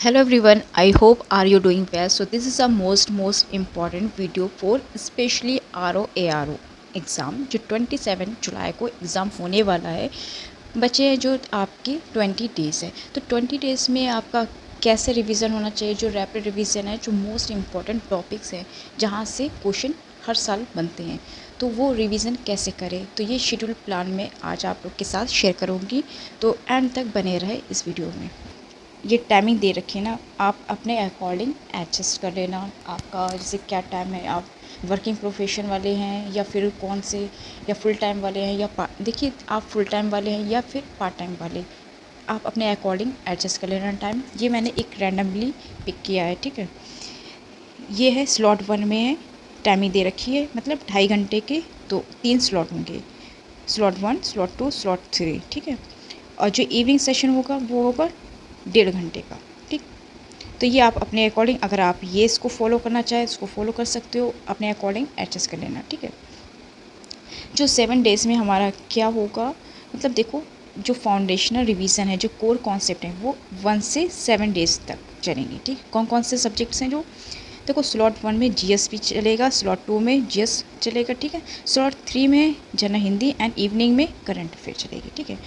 Hello everyone, I hope are you doing well. So this is a most important video for especially RO exam जो 27 जुलाई को exam होने वाला है। बचे हैं जो आपके 20 डेज़ है, तो 20 डेज़ में आपका कैसे रिवीजन होना चाहिए, जो रैपिड रिवीजन है, जो मोस्ट इम्पॉर्टेंट टॉपिक्स हैं जहाँ से क्वेश्चन हर साल बनते हैं, तो वो रिवीजन कैसे करें, तो ये शेड्यूल प्लान में आज आप लोग के साथ शेयर करूँगी। तो एंड तक बने रहे इस वीडियो में। ये टाइमिंग दे रखी है ना, आप अपने अकॉर्डिंग एडजस्ट कर लेना। आपका जैसे क्या टाइम है, आप वर्किंग प्रोफेशन वाले हैं या फिर कौन से, या फुल टाइम वाले हैं या देखिए आप फुल टाइम वाले हैं या फिर पार्ट टाइम वाले, आप अपने अकॉर्डिंग एडजस्ट कर लेना टाइम। ये मैंने एक रैंडमली पिक किया है, ठीक है। ये है स्लॉट 1 में है, टाइमिंग दे रखी है, मतलब 2.5 घंटे के तो 3 स्लॉट होंगे, स्लॉट 1, स्लॉट 2, स्लॉट 3, ठीक है। और जो इवनिंग सेशन होगा वो होगा 1.5 घंटे का, ठीक। तो ये आप अपने अकॉर्डिंग, अगर आप ये इसको फॉलो करना चाहें इसको फॉलो कर सकते हो, अपने अकॉर्डिंग एडजस्ट कर लेना, ठीक है। जो 7 डेज़ में हमारा क्या होगा, मतलब देखो जो फाउंडेशनल रिवीजन है, जो कोर कॉन्सेप्ट है वो 1 से 7 डेज़ तक चलेंगे, ठीक। कौन कौन से सब्जेक्ट्स हैं, जो देखो स्लॉट 1 में जीएस भी चलेगा, स्लॉट 2 में जीएस चलेगा, ठीक है। स्लॉट 3 में जनरल हिंदी एंड इवनिंग में करंट अफेयर चलेगी, ठीक है।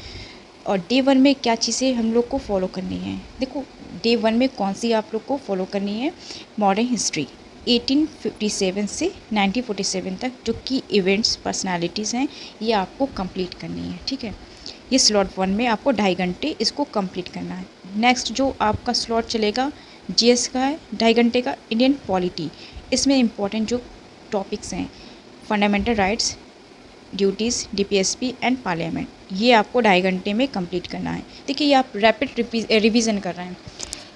और डे 1 में क्या चीज़ें हम लोग को फॉलो करनी है, देखो डे 1 में कौन सी आप लोग को फॉलो करनी है, मॉडर्न हिस्ट्री 1857 से 1947 तक जो की इवेंट्स पर्सनालिटीज़ हैं ये आपको कंप्लीट करनी है, ठीक है। ये स्लॉट 1 में आपको 2.5 घंटे इसको कंप्लीट करना है। नेक्स्ट जो आपका स्लॉट चलेगा जीएस का है, 2.5 घंटे का, इंडियन पॉलिटी। इसमें इंपॉर्टेंट जो टॉपिक्स हैं, fundamental rights, duties, DPSP and parliament, ये आपको 2.5 घंटे में कंप्लीट करना है। देखिए ये आप रैपिड रिवीजन कर रहे हैं,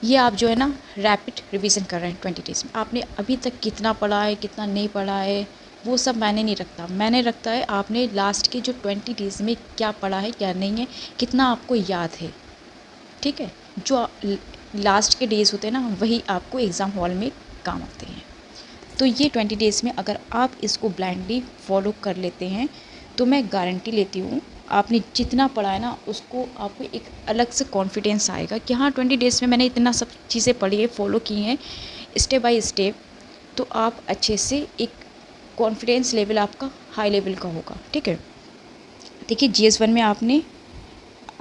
ये आप जो है ना रैपिड रिवीजन कर रहे हैं 20 डेज़ में। आपने अभी तक कितना पढ़ा है, कितना नहीं पढ़ा है, वो सब मैंने नहीं रखता। मैंने रखता है आपने लास्ट के जो 20 डेज़ में क्या पढ़ा है, क्या नहीं है, कितना आपको याद है, ठीक है। जो लास्ट के डेज़ होते हैं ना वही आपको एग्ज़ाम हॉल में काम आते हैं। तो ये 20 डेज़ में अगर आप इसको ब्लाइंडली फॉलो कर लेते हैं तो मैं गारंटी लेती हूँ आपने जितना पढ़ा है ना उसको आपको एक अलग से कॉन्फिडेंस आएगा कि हाँ 20 डेज़ में मैंने इतना सब चीज़ें पढ़ी है, फॉलो की हैं स्टेप बाय स्टेप, तो आप अच्छे से एक कॉन्फिडेंस लेवल आपका हाई लेवल का होगा, ठीक है। देखिए जीएस 1 में आपने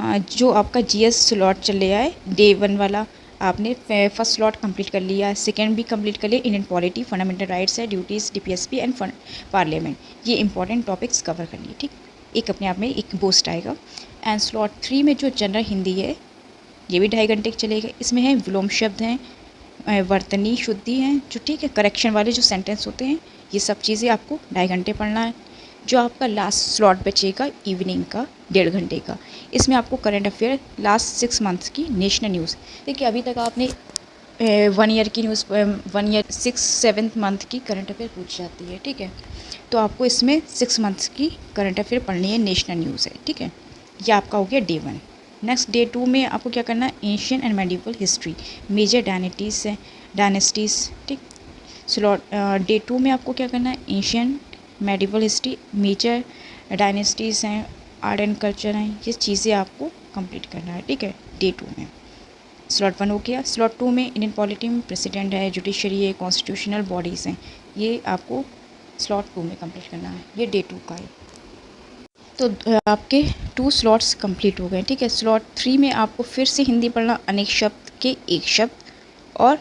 जो आपका जीएस स्लॉट चल रहा है डे 1 वाला, आपने फर्स्ट स्लॉट कंप्लीट कर लिया है, सेकंड भी कंप्लीट कर लिया, इंडियन पॉलिटी, फंडामेंटल राइट्स है, ड्यूटीज़, डीपीएसपी एंड पार्लियामेंट, ये इंपॉर्टेंट टॉपिक्स कवर कर लिए, ठीक। एक अपने आप में एक बूस्ट आएगा। एंड स्लॉट 3 में जो जनरल हिंदी है ये भी 2.5 घंटे चलेगा। इसमें है विलोम शब्द हैं, वर्तनी शुद्धि हैं, जो ठीक है करेक्शन वाले जो सेंटेंस होते हैं, ये सब चीज़ें आपको 2.5 घंटे पढ़ना है। जो आपका लास्ट स्लॉट बचेगा इवनिंग का 1.5 घंटे का, इसमें आपको करंट अफेयर लास्ट 6 मंथ्स की नेशनल न्यूज़, देखिए अभी तक आपने 1 ईयर की न्यूज़, 1 ईयर 6-7 मंथ की करंट अफेयर पूछ जाती है, ठीक है। तो आपको इसमें 6 मंथ्स की करंट अफेयर पढ़नी है, नेशनल न्यूज़ है, ठीक है। यह आपका हो गया डे 1। नेक्स्ट डे 2 में आपको क्या करना है, Asian and medieval history, major dynasties, ठीक। स्लॉट डे 2 में आपको क्या करना है, Asian medieval history, major dynasties हैं, आर्ट एंड कल्चर हैं, ये चीज़ें आपको कंप्लीट करना है, ठीक है, डे 2 में। स्लॉट 1 हो गया। स्लॉट 2 में इंडियन पॉलिटी में प्रेसिडेंट है, जुडिशरी है, कॉन्स्टिट्यूशनल बॉडीज़ हैं, ये आपको स्लॉट 2 में कंप्लीट करना है, ये डे 2 का है। तो आपके 2 स्लॉट्स कंप्लीट हो गए, ठीक है। स्लॉट 3 में आपको फिर से हिंदी पढ़ना, अनेक शब्द के एक शब्द और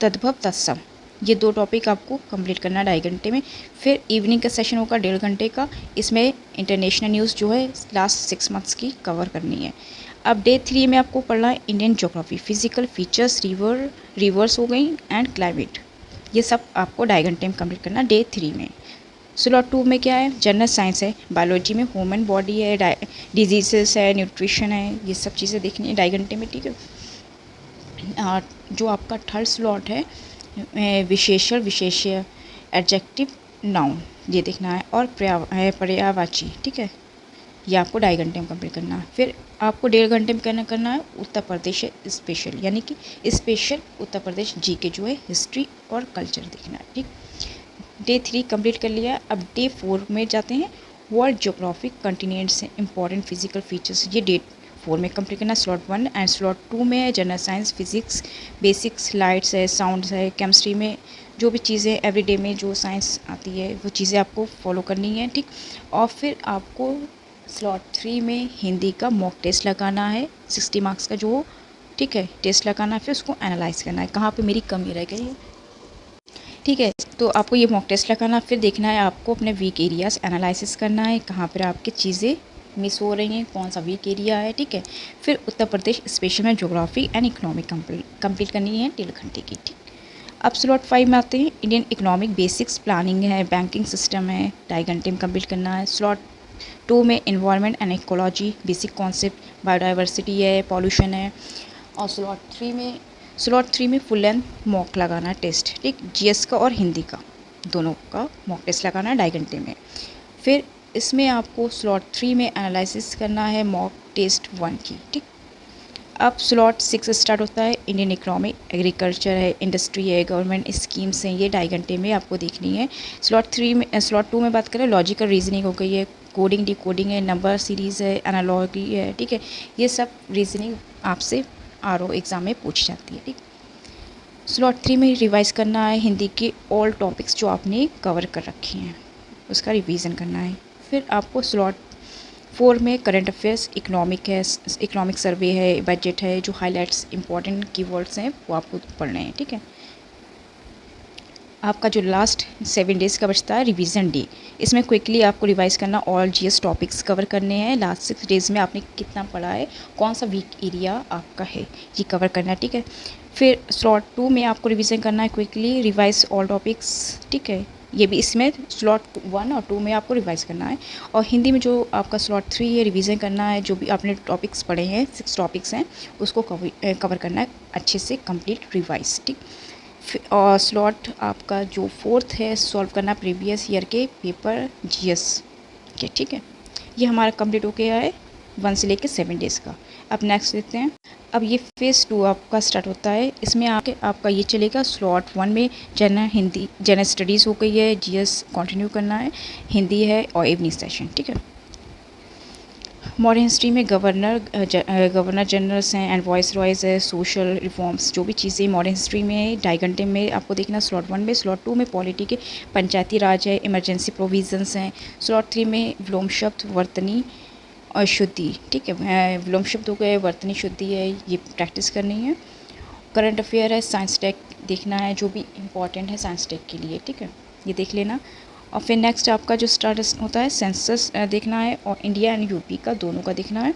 तद्भव तत्सम, ये 2 टॉपिक आपको कंप्लीट करना है 2.5 घंटे में। फिर इवनिंग का सेशन होगा 1.5 घंटे का, इसमें इंटरनेशनल न्यूज़ जो है लास्ट 6 मंथ्स की कवर करनी है। अब डे 3 में आपको पढ़ना है Indian geography, physical features, reverse हो गई एंड क्लाइमेट, ये सब आपको 2.5 घंटे में कंप्लीट करना डे 3 में। स्लॉट 2 में क्या है, जनरल साइंस है, बायोलॉजी में ह्यूमन बॉडी है, डिजीजेस है, न्यूट्रिशन है, ये सब चीज़ें देखनी है 2.5 घंटे में, ठीक है। जो आपका थर्ड स्लॉट है विशेषण, विशेष्य, एडजेक्टिव, नाउन, ये देखना है, और पर्यायवाची, ठीक है, ये आपको 2.5 घंटे में कंप्लीट करना है। फिर आपको 1.5 घंटे में करना है उत्तर प्रदेश स्पेशल, यानी कि स्पेशल उत्तर प्रदेश जीके जो है हिस्ट्री और कल्चर देखना है, ठीक। डे 3 कंप्लीट कर लिया। अब डे 4 में जाते हैं, वर्ल्ड ज्योग्राफिक कंटिनेंट्स हैं, इंपॉर्टेंट फिजिकल फीचर्स, ये डे 4 में कंप्लीट करना है स्लॉट 1, एंड स्लॉट 2 में है general science, physics, basics, lights है, साउंड्स है, केमिस्ट्री में जो भी चीज़ें एवरीडे में जो साइंस आती है वो चीज़ें आपको फॉलो करनी है, ठीक। और फिर आपको स्लॉट 3 में हिंदी का मॉक टेस्ट लगाना है 60 मार्क्स का, जो ठीक है टेस्ट लगाना है, फिर उसको एनालाइज करना है कहाँ पे मेरी कमी रह गई है, ठीक है। तो आपको ये मॉक टेस्ट लगाना, फिर देखना है आपको अपने वीक एरियाज एनालिसिस करना है, कहाँ पर आपकी चीज़ें मिस हो रही हैं, कौन सा वीक एरिया है, ठीक है। फिर उत्तर प्रदेश स्पेशल में ज्योग्राफी एंड इकोनॉमिक कंप्लीट करनी है 1.5 घंटे की, ठीक। अब स्लॉट 5 में आते हैं, इंडियन इकोनॉमिक बेसिक्स, प्लानिंग है, बैंकिंग सिस्टम है, 2.5 घंटे में कंप्लीट करना है। स्लॉट 2 में environment and ecology, basic concept, biodiversity है, पॉल्यूशन है। और स्लॉट थ्री में फुल लेंथ मॉक लगाना है टेस्ट, ठीक, जीएस का और हिंदी का दोनों का मॉक टेस्ट लगाना है 2.5 घंटे में। फिर इसमें आपको स्लॉट 3 में एनालिसिस करना है मॉक टेस्ट 1 की, ठीक। अब स्लॉट 6 स्टार्ट होता है, इंडियन इकोनॉमी, एग्रीकल्चर है, इंडस्ट्री है, गवर्नमेंट स्कीम्स हैं, ये 2.5 घंटे में आपको देखनी है। स्लॉट 2 में बात करें, लॉजिकल रीजनिंग हो गई है, कोडिंग डिकोडिंग है, नंबर सीरीज़ है, एनालॉजी है, ठीक है। ये सब रीजनिंग आपसे आरओ एग्ज़ाम में पूछी जाती है, ठीक। स्लॉट 3 में रिवाइज़ करना है हिंदी के ऑल टॉपिक्स जो आपने कवर कर रखे हैं, उसका रिवीजन करना है। फिर आपको स्लॉट 4 में करंट अफेयर्स, इकोनॉमिक है, इकोनॉमिक सर्वे है, बजट है, जो हाइलाइट्स इंपॉर्टेंट कीवर्ड्स हैं वो आपको पढ़ने हैं, ठीक है। आपका जो लास्ट 7 डेज़ का बचता है रिवीजन डे, इसमें क्विकली आपको रिवाइज करना, ऑल जीएस टॉपिक्स कवर करने हैं। लास्ट 6 डेज़ में आपने कितना पढ़ा है, कौन सा वीक एरिया आपका है, ये कवर करना है, ठीक है। फिर स्लॉट 2 में आपको रिवीजन करना है, क्विकली रिवाइज ऑल टॉपिक्स, ठीक है। ये भी इसमें स्लॉट 1 और 2 में आपको रिवाइज करना है। और हिंदी में जो आपका स्लॉट 3 है, रिवीजन करना है, जो भी आपने टॉपिक्स पढ़े हैं 6 टॉपिक्स हैं उसको कवर करना है अच्छे से, कंप्लीट रिवाइज, ठीक। और स्लॉट आपका जो 4th है, सॉल्व करना प्रीवियस ईयर के पेपर जीएस के, ठीक है। ये हमारा कंप्लीट हो गया है 1 से लेकर 7 डेज़ का। अब नेक्स्ट देखते हैं। अब ये फेज़ 2 आपका स्टार्ट होता है, इसमें आपका ये चलेगा। स्लॉट 1 में जनरल स्टडीज़ हो गई है, जीएस कंटिन्यू करना है, हिंदी है और इवनिंग सेशन, ठीक है। मॉडर्न हिस्ट्री में गवर्नर जनरल्स हैं एंड वॉइस रॉयज़ है, सोशल रिफॉर्म्स, जो भी चीज़ें मॉडर्न हिस्ट्री में 2.5 घंटे में आपको देखना स्लॉट 1 में। स्लॉट 2 में पॉलिटी के पंचायती राज है, इमरजेंसी प्रोविजंस हैं। स्लॉट 3 में विलोम शब्द, वर्तनी और शुद्धि, ठीक है। विलोम शब्द हो गए, वर्तनी शुद्धि है, ये प्रैक्टिस करनी है। करंट अफेयर है, साइंस टेक देखना है, जो भी इम्पॉर्टेंट है साइंस टेक के लिए, ठीक है, ये देख लेना। और फिर नेक्स्ट आपका जो स्टार्ट होता है, सेंसस देखना है और इंडिया एंड यूपी का दोनों का देखना है।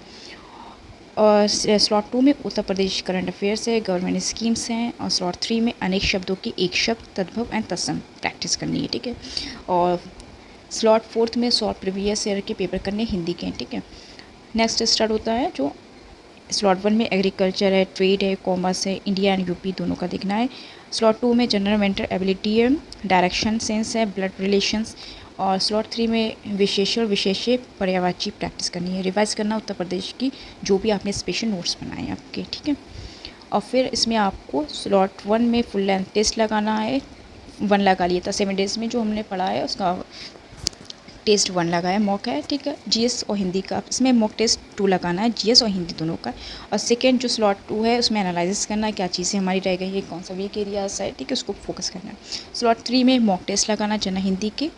और स्लॉट 2 में उत्तर प्रदेश करंट अफेयर्स है, गवर्नमेंट स्कीम्स हैं। और स्लॉट 3 में अनेक शब्दों की एक शब्द, तद्भव एंड तत्सम प्रैक्टिस करनी है, ठीक है। और स्लॉट 4th में सॉल्व प्रीवियस ईयर के पेपर करने हिंदी के, ठीक है। नेक्स्ट स्टार्ट होता है जो स्लॉट 1 में एग्रीकल्चर है, ट्रेड है, कॉमर्स है, इंडिया एंड यूपी दोनों का देखना है। स्लॉट 2 में जनरल मेंटल एबिलिटी है, डायरेक्शन सेंस है, ब्लड रिलेशंस। और स्लॉट 3 में विशेष्य पर्यायवाची प्रैक्टिस करनी है, रिवाइज करना उत्तर प्रदेश की जो भी आपने स्पेशल नोट्स बनाए हैं आपके, ठीक है। और फिर इसमें आपको स्लॉट 1 में फुल लेंथ टेस्ट लगाना है, 1 लगा लिया था 7 डेज़ में जो हमने पढ़ा है उसका टेस्ट 1 लगाया, मॉक है, ठीक है। जीएस और हिंदी का इसमें मॉक टेस्ट 2 लगाना है, जीएस और हिंदी दोनों का। और सेकेंड जो स्लॉट 2 है उसमें एनालिसिस करना है, क्या चीज़ें हमारी रह गई है, कौन सा वीक एरियाज है, ठीक है, उसको फोकस करना है। स्लॉट 3 में मॉक टेस्ट लगाना जनरल हिंदी के,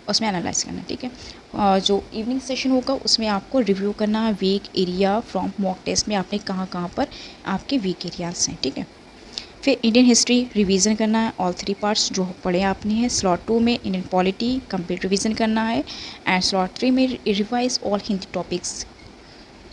उसमें एनालाइज करना है, ठीक है। और जो इवनिंग सेशन होगा उसमें आपको रिव्यू करना है weak area from mock test में आपने कहाँ पर आपके वीक एरियाज हैं, ठीक है। फिर इंडियन हिस्ट्री रिवीजन करना है, ऑल 3 पार्ट्स जो पढ़े आपने हैं। स्लॉट 2 में इंडियन पॉलिटी कंप्लीट रिवीजन करना है। एंड स्लॉट 3 में revise all Hindi topics.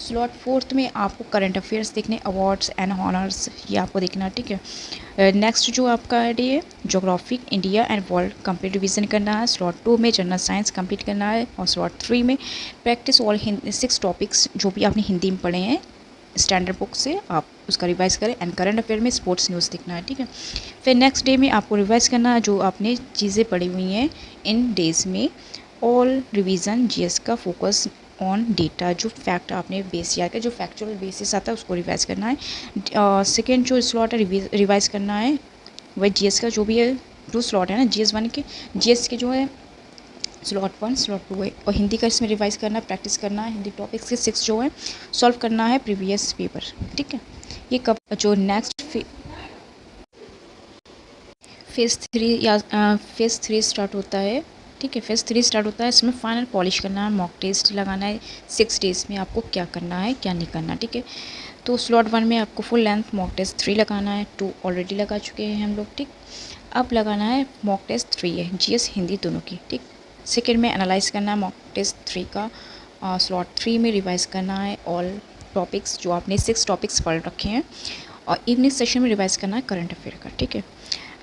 Slot 4th में आपको करंट अफेयर्स देखने, अवार्ड्स एंड ऑनर्स, ये आपको देखना है, ठीक है। नेक्स्ट जो आपका डे है geography, India and world complete revision करना है। स्लॉट 2 में जनरल साइंस कंप्लीट करना है। और स्लॉट 3 में प्रैक्टिस ऑल 6 टॉपिक्स जो भी आपने हिंदी में पढ़े हैं स्टैंडर्ड बुक से, आप उसका रिवाइज करें। एंड करंट अफेयर में स्पोर्ट्स न्यूज़ देखना है, ठीक है। फिर नेक्स्ट डे में आपको रिवाइज करना है जो आपने चीज़ें पढ़ी हुई हैं इन डेज़ में। ऑल रिवीजन जीएस का फोकस ऑन डेटा, जो फैक्ट आपने बेस किया है, जो फैक्चुअल बेसिस आता है उसको रिवाइज करना है। सेकेंड जो स्लॉट है रिवाइज करना है वह जीएस का जो भी है, जो स्लॉट है ना जीएस 1 के, जीएस के जो है स्लॉट 1 स्लॉट 2 है। और हिंदी का इसमें रिवाइज़ करना है, प्रैक्टिस करना है, हिंदी टॉपिक्स के 6 जो हैं सॉल्व करना है प्रीवियस पेपर, ठीक है। ये कब जो नेक्स्ट फेज़ 3 स्टार्ट होता है, ठीक है। फेज़ 3 स्टार्ट होता है, इसमें फाइनल पॉलिश करना है, मॉक टेस्ट लगाना है। 6 डेज़ में आपको क्या करना है क्या नहीं करना, ठीक है। तो स्लॉट 1 में आपको फुल लेंथ मॉक टेस्ट 3 लगाना है, 2 ऑलरेडी लगा चुके हैं हम लोग, ठीक। अब लगाना है मॉक टेस्ट 3 है, जीएस हिंदी दोनों की, ठीक। सेकेंड में एनालाइज करना है मॉक टेस्ट 3 का। स्लॉट 3 में रिवाइज़ करना है ऑल टॉपिक्स जो आपने 6 टॉपिक्स पढ़ रखे हैं, और इवनिंग सेशन में रिवाइज़ करना है करंट अफेयर का, ठीक है।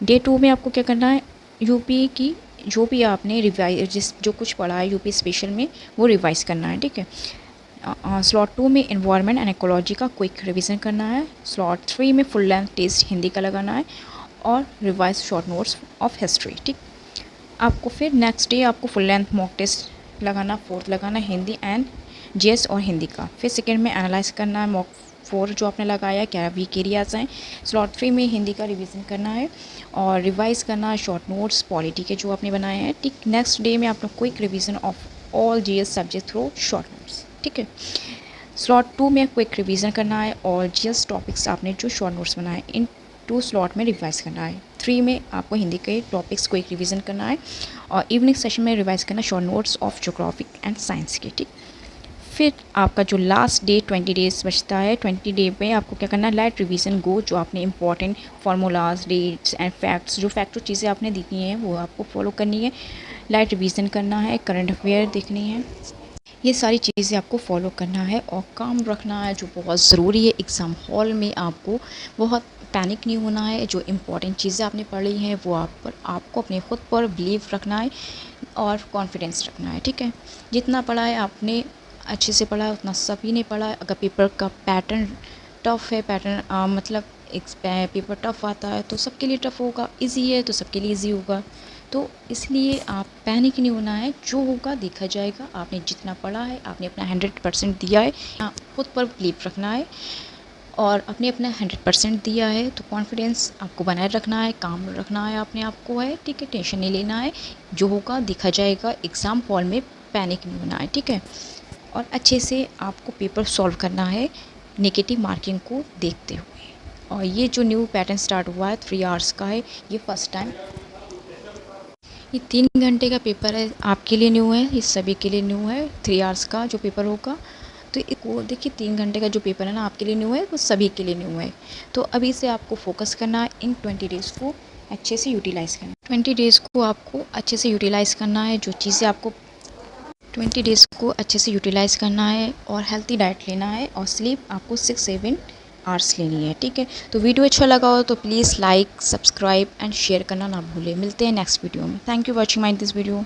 डे 2 में आपको क्या करना है, यूपी की जो भी आपने जो कुछ पढ़ा है यूपी स्पेशल में वो रिवाइज़ करना है, ठीक है। स्लॉट 2 में एनवायरनमेंट एंड इकोलॉजी का क्विक रिवीजन करना है। स्लॉट 3 में फुल लेंथ टेस्ट हिंदी का लगाना है और revise short notes of history, ठीक। आपको फिर नेक्स्ट डे आपको फुल लेंथ मॉक टेस्ट लगाना, 4th लगाना हिंदी एंड जीएस और हिंदी का। फिर सेकेंड में एनालाइज करना है मॉक 4 जो आपने लगाया क्या वीक एरियाज हैं। स्लॉट 3 में हिंदी का रिवीजन करना है और रिवाइज करना है शॉर्ट नोट्स पॉलिटी के जो आपने बनाए हैं, ठीक। नेक्स्ट डे में आपने quick revision of all GS subject through short notes, ठीक है। स्लॉट 2 में क्विक रिवीजन करना है और जीएस टॉपिक्स आपने जो शॉर्ट नोट्स बनाए इन 2 स्लॉट में रिवाइज करना है। 3 में आपको हिंदी के टॉपिक्स क्विक रिवीजन करना है और इवनिंग सेशन में रिवाइज करना short notes of geography and science के, ठीक। फिर आपका जो लास्ट डे 20 डेज़ बचता है, 20 डे में आपको क्या करना है, लाइट रिवीजन गो जो आपने important formulas dates and facts जो चीज़ें आपने देखी हैं वो आपको फॉलो करनी है, लाइट रिवीजन करना है, करंट अफेयर देखनी है, ये सारी चीज़ें आपको फॉलो करना है और काम रखना है जो बहुत ज़रूरी है। एग्ज़ाम हॉल में आपको बहुत पैनिक नहीं होना है, जो इम्पॉर्टेंट चीज़ें आपने पढ़ी हैं वो आपको अपने खुद पर बिलीव रखना है और कॉन्फिडेंस रखना है, ठीक है। जितना पढ़ा है आपने अच्छे से पढ़ा है, उतना सभी ने पढ़ा है। अगर पेपर का पैटर्न टफ़ है, मतलब एक पेपर टफ़ आता है तो सबके लिए टफ़ होगा, इजी है तो सबके लिए इजी होगा। तो इसलिए आप पैनिक नहीं होना है, जो होगा देखा जाएगा। आपने जितना पढ़ा है आपने अपना 100% दिया है, खुद पर बिलीव रखना है और आपने अपना 100% दिया है तो कॉन्फिडेंस आपको बनाए रखना है, काम रखना है अपने आप को है, ठीक है। टेंशन नहीं लेना है, जो होगा देखा जाएगा। एग्ज़ाम हॉल में पैनिक नहीं होना है, ठीक है। और अच्छे से आपको पेपर सॉल्व करना है नेगेटिव मार्किंग को देखते हुए। और ये जो न्यू पैटर्न स्टार्ट हुआ है 3 आवर्स का है, ये फर्स्ट टाइम, ये 3 घंटे का पेपर है, आपके लिए न्यू है, ये सभी के लिए न्यू है। 3 आवर्स का जो पेपर होगा तो वो देखिए 3 घंटे का जो पेपर है ना आपके लिए न्यू है, वो सभी के लिए न्यू है। तो अभी से आपको फोकस करना है, इन 20 डेज़ को अच्छे से यूटिलाइज़ करना है। 20 डेज़ को आपको अच्छे से यूटिलाइज़ करना है, जो चीज़ें आपको 20 डेज़ को अच्छे से यूटिलाइज़ करना है और हेल्थी डाइट लेना है और स्लीप आपको 6-7 आवर्स लेनी है, ठीक है। तो वीडियो अच्छा लगा हो तो please like, subscribe and share करना ना भूलें। मिलते हैं नेक्स्ट वीडियो में। Thank you watching my this video.